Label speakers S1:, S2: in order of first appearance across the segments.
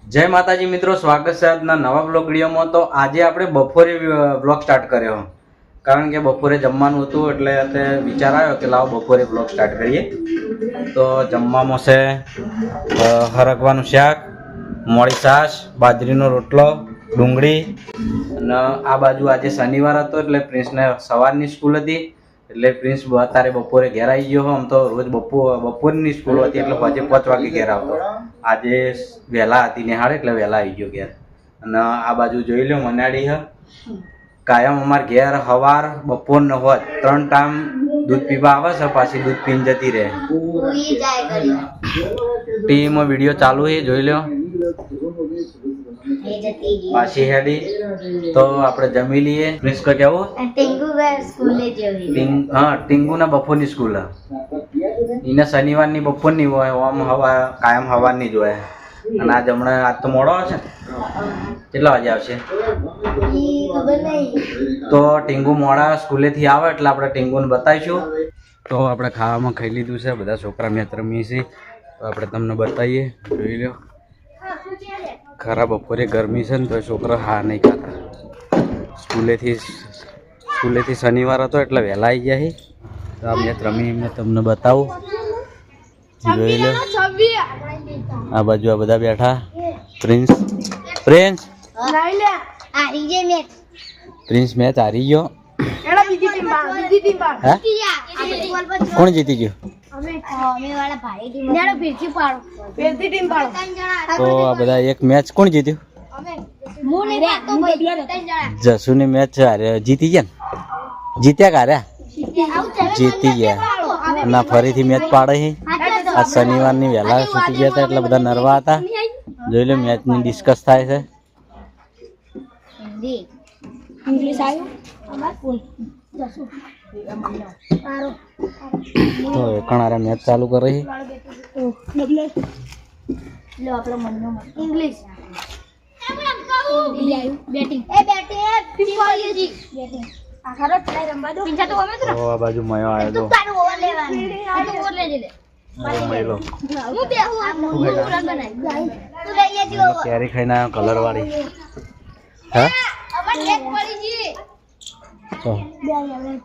S1: જય માતાજી મિત્રો, સ્વાગત છે આજના નવા બ્લોગ વિડીયોમાં। તો આજે આપણે બપોરે બ્લોગ સ્ટાર્ટ કર્યો, કારણ કે બપોરે જમવાનું હતું એટલે અત્યારે વિચાર આવ્યો કે લાવો બપોરે બ્લોગ સ્ટાર્ટ કરીએ। તો જમવામાં છે હરગવાનું શાક, મોળી છાશ, બાજરીનો રોટલો, ડુંગળી, અને આ બાજુ આજે શનિવાર હતો એટલે પ્રિન્સને સવારની સ્કૂલ હતી એટલે પ્રિન્સ અત્યારે બપોરે ઘેર આવી ગયો। આમ તો રોજ બપોરની સ્કૂલ હતી એટલે પછી 5 વાગે ઘેર આવતો, આજે વહેલા હતી નિહાળ એટલે વહેલા આવી ગયો ઘેર। અને આ બાજુ જોઈ લો મનાડી હ કાયમ અમાર ઘેર સવાર બપોર ને હોત 3 ટાઈમ દૂધ પીવા આવે છે, પાછી દૂધ પીને જતી રહે। ટીવીમાં વિડીયો ચાલુ છે, જોઈ લો પાછી હેડી। તો આપણે જમી લઈએ। પ્રિન્સ કો કેવું હા ટીંગુ ના બપોરની સ્કૂલ એને શનિવારની બપોરની હોય, આમ હવા કાયમ સવારની જ હોય। અને આજ હમણાં આજ તો મોડો આવશે, કેટલા વાગે આવશે તો ટીંગુ મોડા સ્કૂલેથી આવે એટલે આપણે ટીંગુને બતાવીશું। તો આપણે ખાવામાં ખાઈ લીધું છે, બધા છોકરા મેચ રમીએ છીએ તો આપણે તમને બતાવીએ, જોઈ લો। ખરા બપોરે ગરમી છે ને તો છોકરા હા નહીં ખાતા, સ્કૂલેથી શનિવાર હતો એટલે વહેલા આવી ગયા છે। તો આ મેચ રમીને તમને બતાવું, જોઈ લો। આ બાજુ આ બધા બેઠા। પ્રિન્સ મેચ હારી ગયો। કોણ જીતી ગયું? તો આ બધા એક મેચ કોણ જીત્યું? જસુની મેચ જીતી ગયા ને? જીત્યા કે હાર્યા? જીતી ગયા। ના ફરીથી મેચ પાડે છે। આ શનિવારની વહેલા છૂટી ગયા હતા એટલે બધા નરવા હતા। જોઈ લો મેચની ડિસ્કસ થાય છે। તો કણારે મેચ ચાલુ કરે છે। તો આ બાજુ મયો આવ્યો તો કેરી ખાઈને આવ્યો કલર વાળી। હા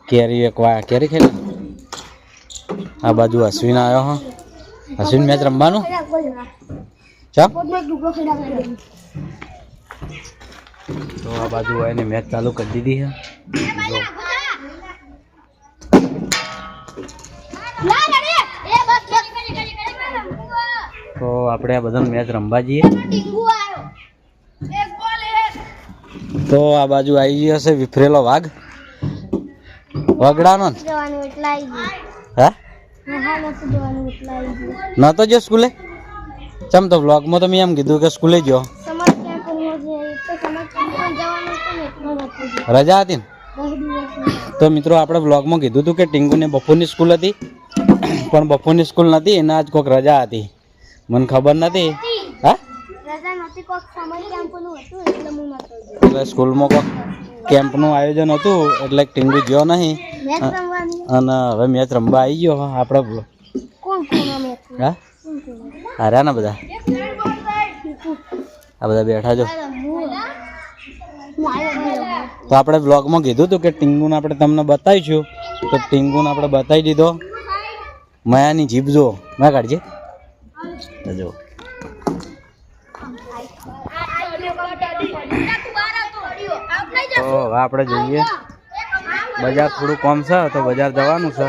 S1: કેરી એક વા કેરી ખાઈ। આ બાજુ અશ્વિન આવ્યો હા, અશ્વિન મેચ રમવાનું ચા। તો આ બાજુ આવીને મેચ ચાલુ કરી દીધી છે। તો આપણે આ બધા મેચ રમવા જઈએ। તો આ બાજુ આવી ગયો છે વિફરેલો વાઘ, વગડાનો હા નતો જો સ્કૂલે ચમ? તો બ્લોગમાં તો મેં એમ કીધું કે સ્કૂલે ગયો, રજા હતી ને? તો મિત્રો આપણે બ્લોગમાં કીધું હતું કે ટીંગુને બપોરની સ્કૂલ હતી પણ બપોરની સ્કૂલ નથી, એને આજ કોઈક રજા હતી, મને ખબર નથી। હા એટલે સ્કૂલમાં કોઈક કેમ્પનું આયોજન હતું એટલે ટીંગુ ગયો નહીં અને હવે મેચ રમવા આવી ગયો આપણે। હા હાર્યા ને બધા, આ બધા બેઠા જો। તો આપણે બ્લોગમાં કીધું હતું કે ટીંગુને આપણે તમને બતાવીશું, તો ટીંગુને આપણે બતાવી દીધો। માયાની જીભ જો, મેં કાઢજે જો। તો હવે આપણે જોઈએ, બજાર થોડું કમ છે તો બજાર જવાનું છે,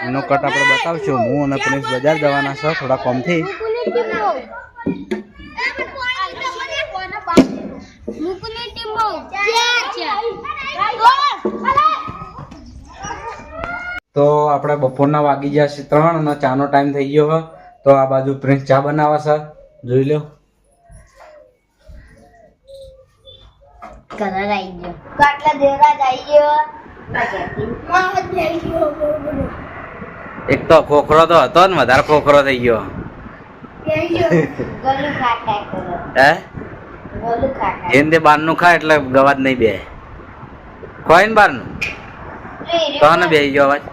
S1: એનો કટ આપણે બતાવશું। હું અને પ્રિન્સ બજાર જવાના છે થોડા કમથી। તો આપણે બપોરના વાગી ગયા છે 3 અને ચાનો ટાઈમ થઈ ગયો છે। તો આ બાજુ પ્રિન્સ ચા બનાવે છે, જોઈ લો। એક તો ખોખરો તો હતો ને, વધારે ખોખરો થઈ ગયો। એને બારનું ખા એટલે ગવાજ નહીં બે ખોય ને બારનું તો ને બેસી ગયો અવાજ।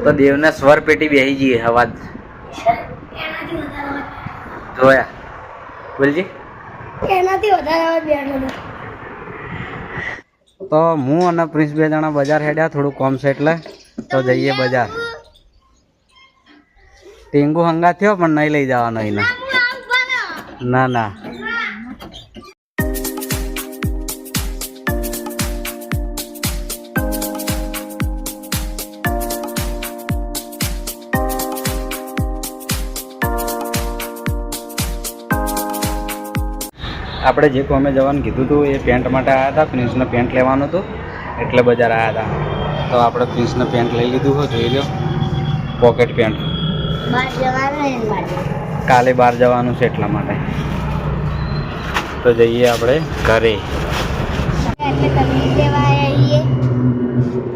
S1: તો દેવને સ્વર પેટી બેસી જઈએ અવાજ। જોયા બોલજી
S2: એનાથી વધારે આવે બેનો
S1: તો હું અને પ્રિન્સ 2 જણા બજાર હેડ્યા થોડું કોમ છે એટલે તો જઈએ બજાર. ટીંગુ હંગા થયો પણ નહીં લઈ જવાનો એના. ના ના આપણે જે કોમે જવાનું કીધું હતું એ પેન્ટ માટે આવ્યા હતા. પ્રિન્સને પેન્ટ લેવાનું હતું એટલે બજાર આવ્યા હતા. તો આપણે પ્રિન્સને પેન્ટ લઈ લીધું હોય, જોઈ લો, પોકેટ પેન્ટ. કાલે બહાર જવાનું છે એટલા માટે. તો જઈએ આપણે ઘરે.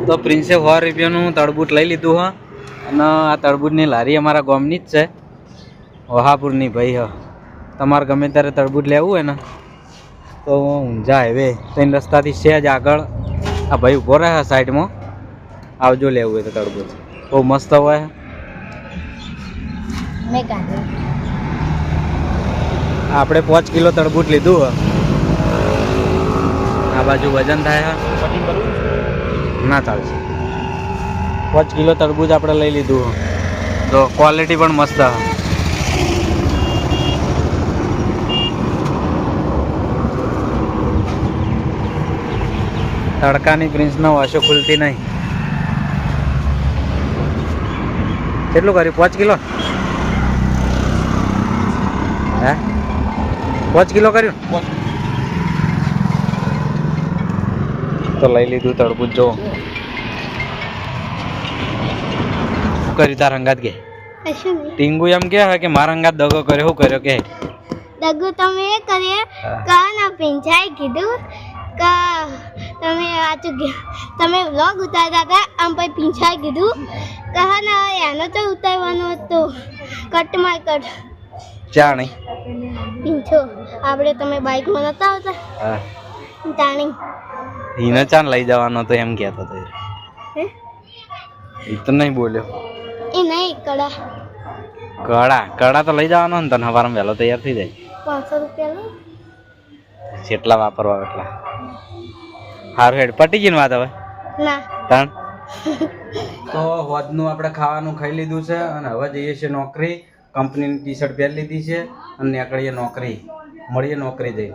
S1: તો પ્રિન્સે 100 રૂપિયાનું તરબૂચ લઈ લીધું હા. અને આ તરબૂચની લારી અમારા ગામની જ છે, વહાપુરની ભાઈ હ. તમારે ગમે ત્યારે તરબૂચ લેવું હોય ને તો ઊંઝા હાઈવે 3 રસ્તાથી સહેજ આગળ આ ભાઈ ઊભો રહે સાઈડમાં, આવજો લેવું હોય તો તરબૂચ. બહુ મસ્ત હોય. આપણે 5 કિલો તરબૂચ લીધું. આ બાજુ વજન થાય ના ચાલશે. 5 કિલો તરબૂચ આપણે લઈ લીધું. તો ક્વોલિટી પણ મસ્ત. તડકાની પ્રિન્સનો વાસો ખુલતી નહીં. કેટલું કર્યું? 5 કિલો? હે 5 કિલો કર્યું? તો લઈ લીધું તરબૂચ. જો કરી તાર અંગાત કે ટીંગુ એમ કે મારા અંગાત દગો કર્યો. શું કર્યો કે
S2: દગો તમે એ કરીએ કા ના પિંચાઈ કીધું કે તમે વાંચું તમે વ્લોગ ઉતારતા હતા આમ પછી પિંચાઈ કીધું કહા ના એનો તો ઉતારવાનો હતો. કટમાં કટ
S1: ચા નહીં
S2: પીંછો આપણે તમે બાઇકમાં નતા આવતા તાણી
S1: એને ચાન લઈ જવાનો તો એમ કહેતો હતો. એ તો નહીં બોલ્યો.
S2: એ નહીં
S1: કડા તો લઈ જવાનો ને તને સવારમાં વહેલો તૈયાર થઈ જાય.
S2: 500 રૂપિયા
S1: જેટલા વાપરવા એટલા. સારું હેડ પટી ગઈ ને વાત હવે.
S2: ના
S1: તાણ તો હોજનું આપણે ખાવાનું ખાઈ લીધું છે અને હવે જઈએ છીએ નોકરી. કંપનીની ટી-શર્ટ પહેરી લીધી છે અને નીકળીએ નોકરી. મળીએ નોકરી જઈ.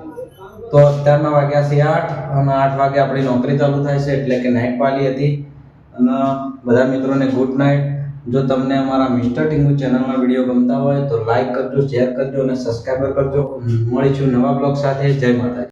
S1: તો અત્યારના વાગ્યા છે 8 અને 8 વાગે આપણી નોકરી ચાલુ થાય છે, એટલે કે નાઇટ પાલી હતી. અને બધા મિત્રોને ગુડ નાઇટ. જો તમને અમારા મિસ્ટર ટીંગુ ચેનલના વિડીયો ગમતા હોય તો લાઈક કરજો, શેર કરજો અને સબસ્ક્રાઈબર કરજો. મળીશું નવા બ્લોગ સાથે. જય માતા.